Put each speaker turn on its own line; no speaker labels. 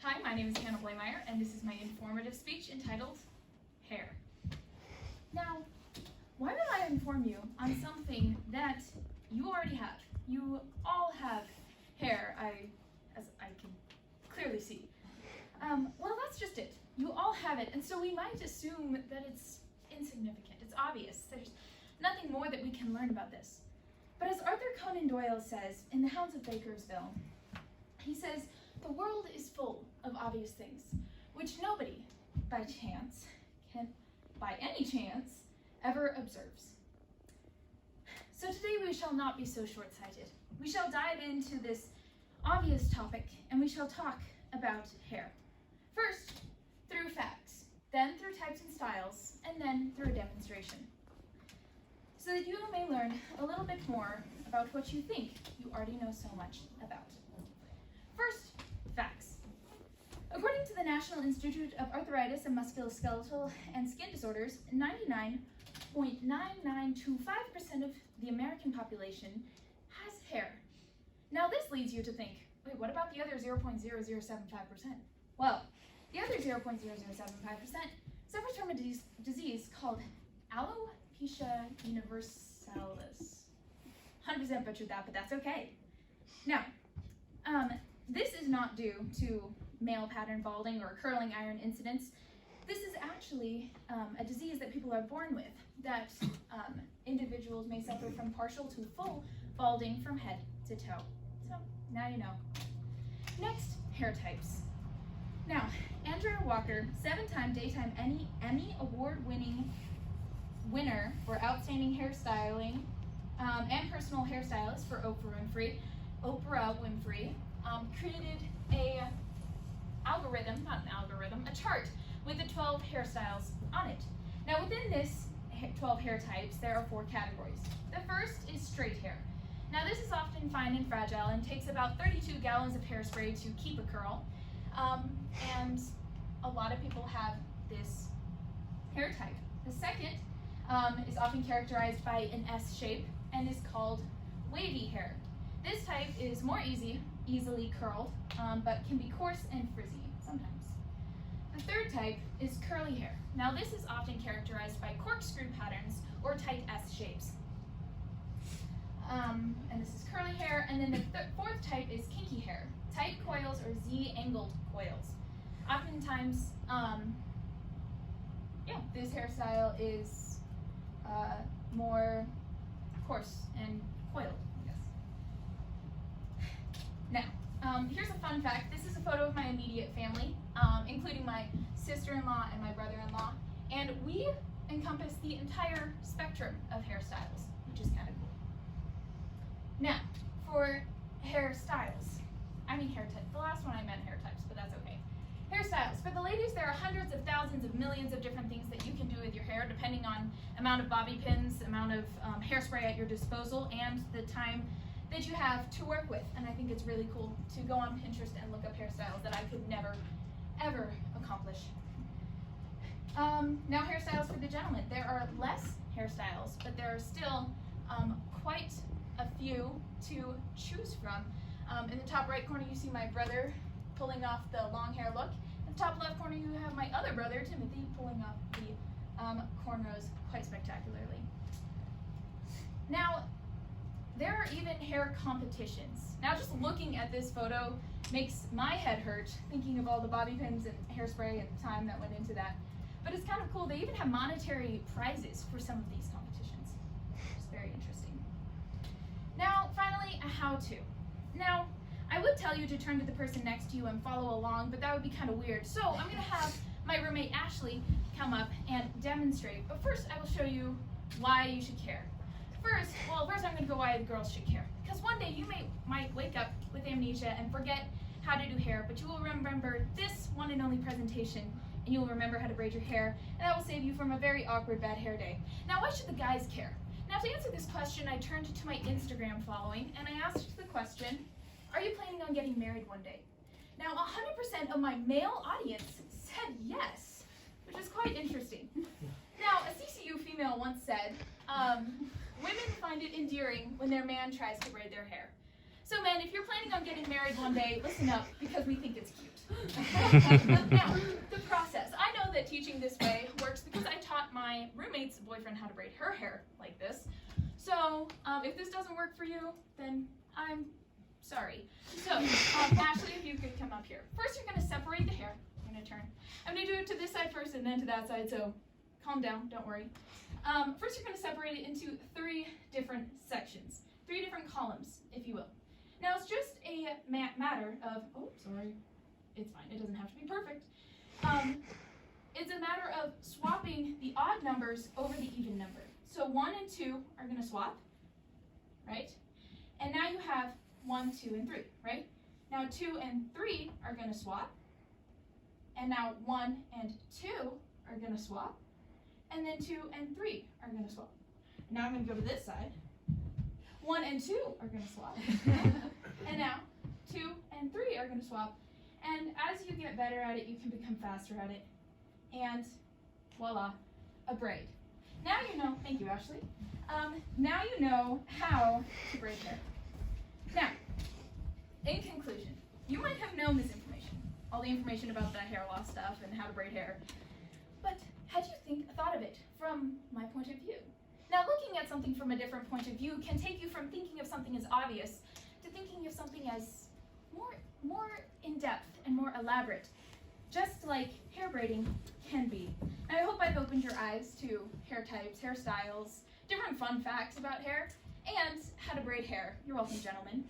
Hi, my name is Bleymaier, and this is my informative speech entitled Hair. Now, why will I inform you on something that you already have? You all have hair, as I can clearly see. Well, that's just it. You all have it, and so we might assume that it's insignificant. It's obvious. There's nothing more that we can learn about this. But as Arthur Conan Doyle says in The Hounds of Bakersville, he says, "The world is full of obvious things, which nobody, by chance, by any chance, ever observes." So today we shall not be so short-sighted. We shall dive into this obvious topic, and we shall talk about hair. First, through facts, then through types and styles, and then through a demonstration, so that you may learn a little bit more about what you think you already know so much about. First, facts. According to the National Institute of Arthritis and Musculoskeletal and Skin Disorders, 99.9925% of the American population has hair. Now this leads you to think, wait, what about the other 0.0075%? Well, the other 0.0075% suffers from a disease called alopecia universalis. 100% butchered that, but that's okay. Now, this is not due to male pattern balding or curling iron incidents. This is actually a disease that people are born with, that individuals may suffer from partial to full balding from head to toe. So now you know. Next, hair types. Now, Andrew Walker, 7-time Daytime Emmy Award-winning winner for outstanding hairstyling and personal hairstylist for Oprah Winfrey, created a chart with the 12 hairstyles on it. Now within this 12 hair types, there are 4 categories. The first is straight hair. Now this is often fine and fragile and takes about 32 gallons of hairspray to keep a curl. And a lot of people have this hair type. The second is often characterized by an S shape and is called wavy hair. This type is more easily curled, but can be coarse and frizzy sometimes. The third type is curly hair. Now this is often characterized by corkscrew patterns or tight S shapes. And this is curly hair. And then the fourth type is kinky hair, tight coils or Z-angled coils. Oftentimes, this hairstyle is more coarse and coiled, I guess. Now, here's a fun fact. This is a photo of my immediate family, including my sister-in-law and my brother-in-law, and we encompass the entire spectrum of hairstyles, which is kind of cool. Now, for hairstyles, hair types. The last one I meant hair types, but that's okay. Hairstyles. For the ladies, there are hundreds of thousands of millions of different things that you can do with your hair, depending on amount of bobby pins, amount of hairspray at your disposal, and the time that you have to work with. And I think it's really cool to go on Pinterest and look up hairstyles that I could never, ever accomplish. Now hairstyles for the gentleman. There are less hairstyles, but there are still quite a few to choose from. In the top right corner, you see my brother pulling off the long hair look. In the top left corner, you have my other brother, Timothy, pulling off the cornrows quite spectacularly. Now, there are even hair competitions. Now, just looking at this photo makes my head hurt, thinking of all the bobby pins and hairspray and the time that went into that. But it's kind of cool. They even have monetary prizes for some of these competitions, which is very interesting. Now, finally, a how-to. Now, I would tell you to turn to the person next to you and follow along, but that would be kind of weird. So I'm going to have my roommate Ashley come up and demonstrate. But first, I will show you why you should care. First I'm going to go why the girls should care. Because one day you might wake up with amnesia and forget how to do hair, but you will remember this one and only presentation, and you will remember how to braid your hair, and that will save you from a very awkward bad hair day. Now, why should the guys care? Now, to answer this question, I turned to my Instagram following, and I asked the question, are you planning on getting married one day? Now, 100% of my male audience said yes, which is quite interesting. Now, a CCU female once said, women find it endearing when their man tries to braid their hair. So men, if you're planning on getting married one day, listen up, because we think it's cute. Now, the process. I know that teaching this way works because I taught my roommate's boyfriend how to braid her hair like this. So if this doesn't work for you, then I'm sorry. So Ashley, if you could come up here. First, you're going to separate the hair. I'm going to turn. I'm going to do it to this side first and then to that side, so calm down, don't worry. First, you're going to separate it into 3 different sections, 3 different columns, if you will. Now, it's just a matter of, oh, sorry, it's fine, it doesn't have to be perfect. It's a matter of swapping the odd numbers over the even number. So 1 and 2 are going to swap, right? And now you have 1, 2, and 3, right? Now 2 and 3 are going to swap. And now 1 and 2 are going to swap. And then 2 and 3 are going to swap. Now I'm going to go to this side. 1 and 2 are going to swap. And now 2 and 3 are going to swap. And as you get better at it, you can become faster at it. And voila, a braid. Now you know, thank you, Ashley. Now you know how to braid hair. Now, in conclusion, you might have known this information, all the information about the hair loss stuff and how to braid hair, but had you thought of it from my point of view? Now, looking at something from a different point of view can take you from thinking of something as obvious to thinking of something as more in-depth and more elaborate, just like hair braiding can be. And I hope I've opened your eyes to hair types, hairstyles, different fun facts about hair, and how to braid hair. You're welcome, gentlemen.